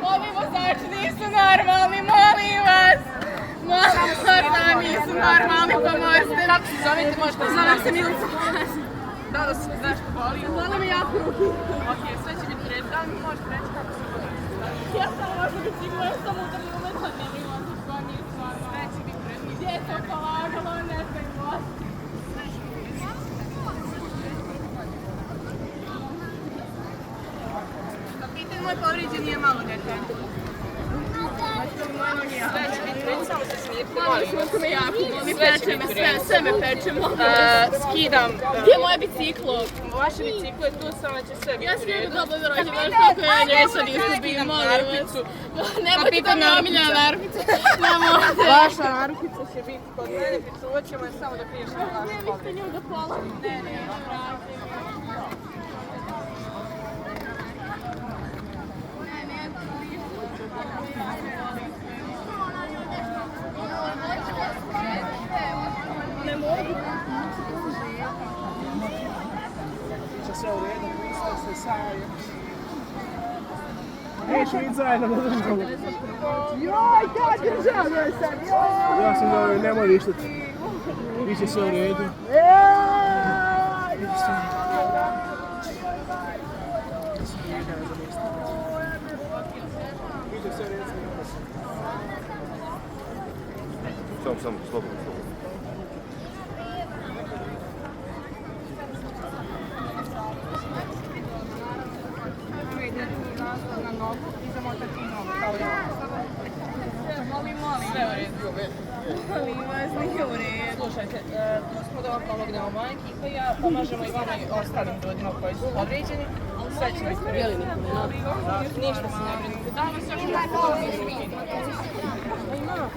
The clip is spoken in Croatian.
Ovi vozači nisu normalni, molim vas! Molim vas, da nisu normalni, pomozite. Kako se zovete, možeš da zovem se Milica. Da li se znaš ko boli? Boli me jako ruki. Ok, sve će biti red. Da li mi možete reći kako se boli? Ja sam možda bicikla, ja sam udarni umetla, ne bilo se što nisu normalni. Sve će biti red. Gdje je to polagalo, ne znam vas. Moj povrijeđen nije malo dete. Sve će biti red, samo se smijete. Molim vas me jako, molim, peče me sve me peče, molim. Skidam. Gdje je moje biciklo? Vaše biciklo je tu, samo će sve biti red. Ja smijem dobro da rođem, baš kako ja nesad izgubim, molim vas. Nemojte da mi omiljena narpica. Vaša narpica će biti kod mene, pričuvat ćemo je samo da piješ na našu pogled. Ne, vi ste nju da pola. Ne, vratim. Ne mogu. Biće sve u redu, pristao se saj. Neću biti zajedno na državu. Joj, kad državljaj sam, joj! Ja sam dobro, nemoj ništa ti. Biće sve u redu. Biće sve u redu. Samo, slobodno. Na nogu i zamotati nogu kao ja. Molim. Sve u redu. Molim vas, nije u redu. Slušajte, tu smo da vam pomognemo moja ekipa i ja pomažemo i vama i ostalim ljudima koji su povrijeđeni. Sve će biti prijeli nikome. Ništa se ne brinite. Da vas još nešto povrijeđeni. Ima.